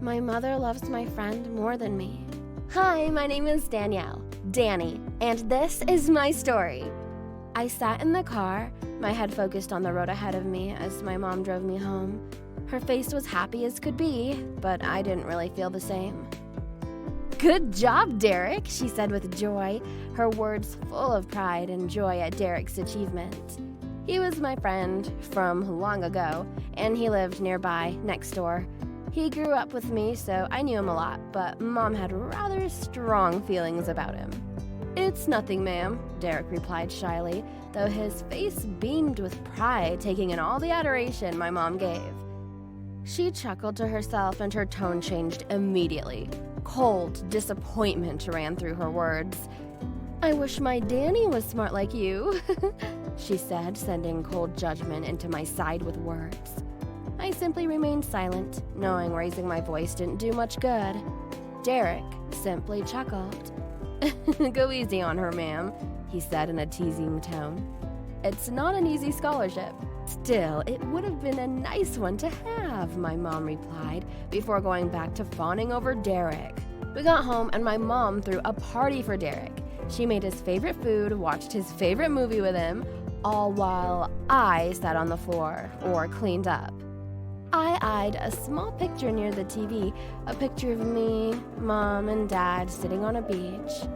My mother loves my friend more than me. Hi, my name is Danielle, Danny, and this is my story. I sat in the car, my head focused on the road ahead of me as my mom drove me home. Her face was happy as could be, but I didn't really feel the same. "Good job, Derek," she said with joy, her words full of pride and joy at Derek's achievement. He was my friend from long ago, and he lived nearby, next door. He grew up with me, so I knew him a lot, but Mom had rather strong feelings about him. "It's nothing, ma'am," Derek replied shyly, though his face beamed with pride, taking in all the adoration my mom gave. She chuckled to herself, and her tone changed immediately. Cold disappointment ran through her words. "I wish my Danny was smart like you," she said, sending cold judgment into my side with words. I simply remained silent, knowing raising my voice didn't do much good. Derek simply chuckled. "Go easy on her, ma'am," he said in a teasing tone. "It's not an easy scholarship. Still, it would have been a nice one to have," my mom replied, before going back to fawning over Derek. We got home and my mom threw a party for Derek. She made his favorite food, watched his favorite movie with him, all while I sat on the floor or cleaned up. I eyed a small picture near the TV, a picture of me, Mom, and Dad sitting on a beach.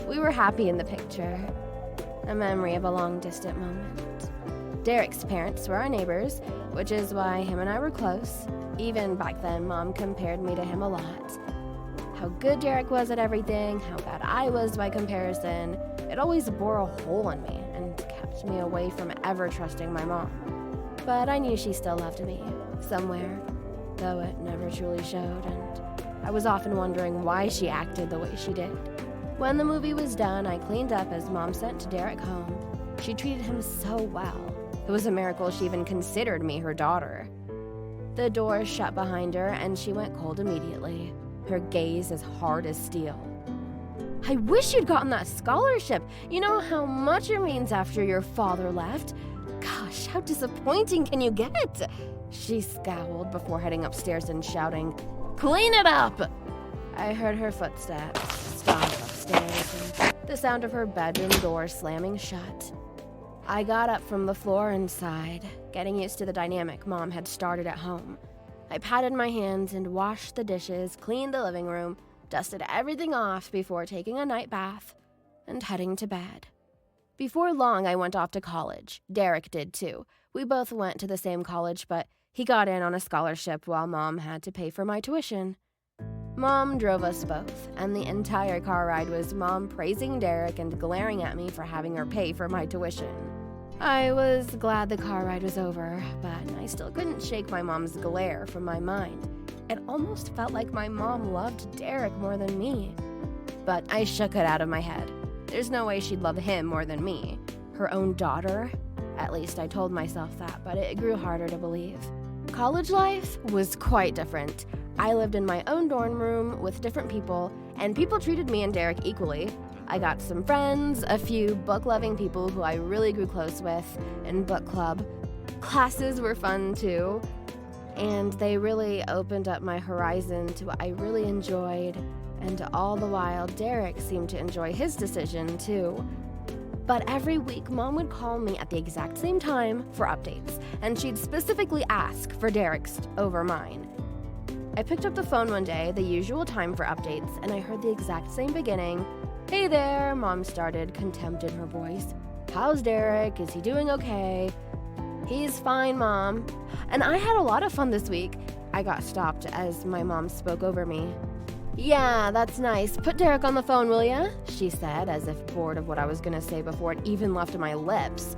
We were happy in the picture, a memory of a long-distant moment. Derek's parents were our neighbors, which is why him and I were close. Even back then, Mom compared me to him a lot. How good Derek was at everything, how bad I was by comparison. It always bore a hole in me and kept me away from ever trusting my mom. But I knew she still loved me, somewhere, though it never truly showed, and I was often wondering why she acted the way she did. When the movie was done, I cleaned up as Mom sent Derek home. She treated him so well. It was a miracle she even considered me her daughter. The door shut behind her, and she went cold immediately, her gaze as hard as steel. "I wish you'd gotten that scholarship. You know how much it means after your father left. Gosh, how disappointing can you get?" She scowled before heading upstairs and shouting, "Clean it up!" I heard her footsteps stomp upstairs and the sound of her bedroom door slamming shut. I got up from the floor and sighed, getting used to the dynamic Mom had started at home. I patted my hands and washed the dishes, cleaned the living room, dusted everything off before taking a night bath and heading to bed. Before long, I went off to college. Derek did too. We both went to the same college, but he got in on a scholarship while Mom had to pay for my tuition. Mom drove us both, and the entire car ride was Mom praising Derek and glaring at me for having her pay for my tuition. I was glad the car ride was over, but I still couldn't shake my mom's glare from my mind. It almost felt like my mom loved Derek more than me. But I shook it out of my head. There's no way she'd love him more than me. Her own daughter? At least I told myself that, but it grew harder to believe. College life was quite different. I lived in my own dorm room with different people, and people treated me and Derek equally. I got some friends, a few book-loving people who I really grew close with in book club. Classes were fun too, and they really opened up my horizon to what I really enjoyed, and all the while Derek seemed to enjoy his decision too. But every week, Mom would call me at the exact same time for updates, and she'd specifically ask for Derek's over mine. I picked up the phone one day, the usual time for updates, and I heard the exact same beginning. "Hey there," Mom started, contempt in her voice. "How's Derek? Is he doing okay?" "He's fine, Mom." "And I had a lot of fun this week." I got stopped as my mom spoke over me. "Yeah, that's nice. Put Derek on the phone, will ya?" she said, as if bored of what I was gonna say before it even left my lips.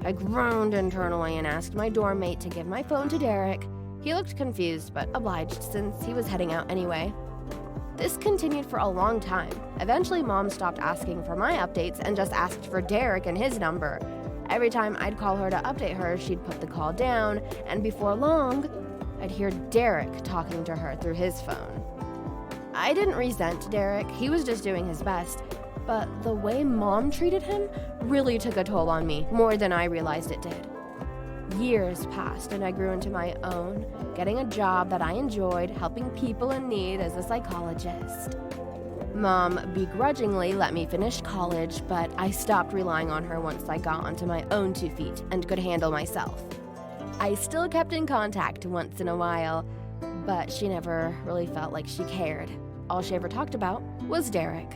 I groaned internally and asked my dorm mate to give my phone to Derek. He looked confused, but obliged since he was heading out anyway. This continued for a long time. Eventually, Mom stopped asking for my updates and just asked for Derek and his number. Every time I'd call her to update her, she'd put the call down, and before long, I'd hear Derek talking to her through his phone. I didn't resent Derek. He was just doing his best. But the way Mom treated him really took a toll on me, more than I realized it did. Years passed and I grew into my own, getting a job that I enjoyed, helping people in need as a psychologist. Mom begrudgingly let me finish college, but I stopped relying on her once I got onto my own 2 feet and could handle myself. I still kept in contact once in a while, but she never really felt like she cared. All she ever talked about was Derek.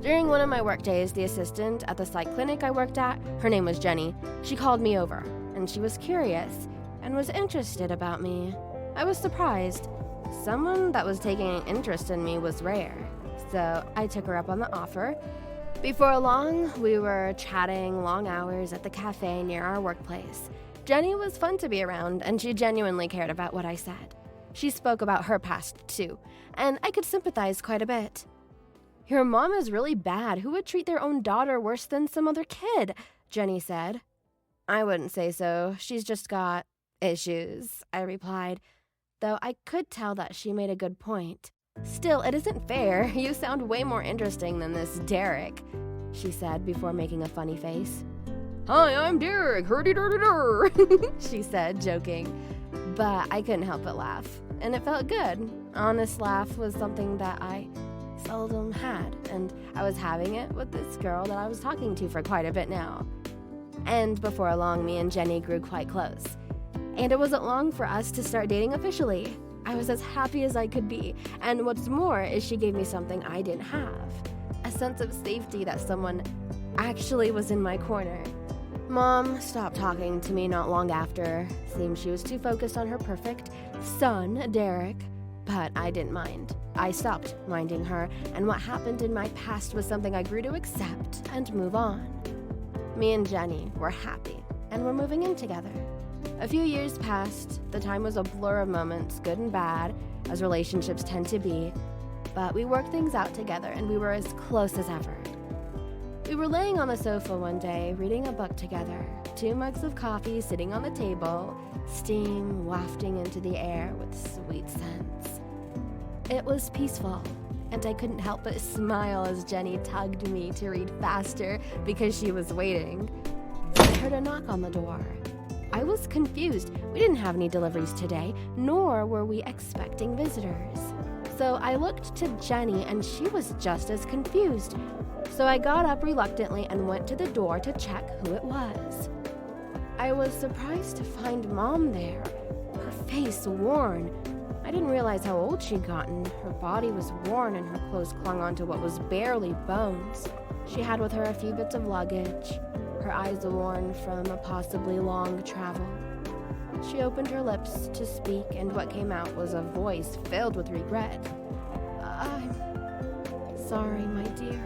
During one of my work days, the assistant at the psych clinic I worked at, her name was Jenny, she called me over, and she was curious and was interested about me. I was surprised. Someone that was taking an interest in me was rare, so I took her up on the offer. Before long, we were chatting long hours at the cafe near our workplace. Jenny was fun to be around, and she genuinely cared about what I said. She spoke about her past, too, and I could sympathize quite a bit. "Your mom is really bad. Who would treat their own daughter worse than some other kid?" Jenny said. "I wouldn't say so. She's just got issues," I replied, though I could tell that she made a good point. "Still, it isn't fair. You sound way more interesting than this Derek," she said before making a funny face. "Hi, I'm Derek, hurdy-durdy-dur," she said, joking. But I couldn't help but laugh, and it felt good. Honest laugh was something that I seldom had, and I was having it with this girl that I was talking to for quite a bit now. And before long, me and Jenny grew quite close. And it wasn't long for us to start dating officially. I was as happy as I could be, and what's more is she gave me something I didn't have. A sense of safety that someone actually was in my corner. Mom stopped talking to me not long after. Seemed she was too focused on her perfect son, Derek. But I didn't mind. I stopped minding her, and what happened in my past was something I grew to accept and move on. Me and Jenny were happy, and we're moving in together. A few years passed. The time was a blur of moments, good and bad, as relationships tend to be. But we worked things out together, and we were as close as ever. We were laying on the sofa one day, reading a book together, 2 mugs of coffee sitting on the table, steam wafting into the air with sweet scents. It was peaceful, and I couldn't help but smile as Jenny tugged me to read faster because she was waiting. I heard a knock on the door. I was confused. We didn't have any deliveries today, nor were we expecting visitors. So I looked to Jenny, and she was just as confused. So I got up reluctantly and went to the door to check who it was. I was surprised to find Mom there, her face worn. I didn't realize how old she'd gotten. Her body was worn and her clothes clung onto what was barely bones. She had with her a few bits of luggage, her eyes worn from a possibly long travel. She opened her lips to speak, and what came out was a voice filled with regret. "I'm sorry, my dear.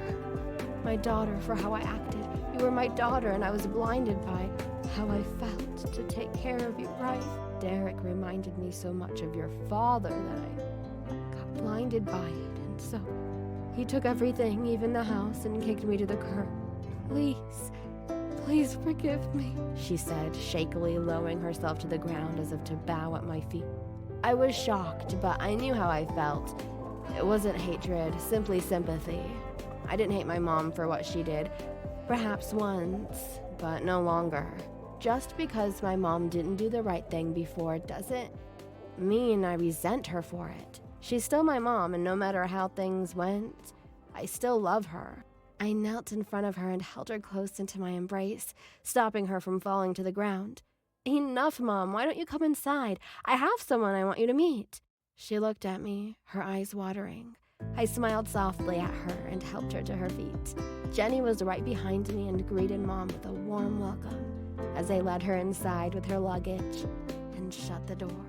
My daughter, for how I acted. You were my daughter, and I was blinded by how I felt to take care of you right. Derek reminded me so much of your father that I got blinded by it, and so he took everything, even the house, and kicked me to the curb. Please forgive me," she said, shakily lowering herself to the ground as if to bow at my feet. I was shocked, but I knew how I felt. It wasn't hatred, simply sympathy. I didn't hate my mom for what she did, perhaps once, but no longer. Just because my mom didn't do the right thing before doesn't mean I resent her for it. She's still my mom, and no matter how things went, I still love her. I knelt in front of her and held her close into my embrace, stopping her from falling to the ground. "Enough, Mom. Why don't you come inside? I have someone I want you to meet." She looked at me, her eyes watering. I smiled softly at her and helped her to her feet. Jenny was right behind me and greeted Mom with a warm welcome as I led her inside with her luggage and shut the door.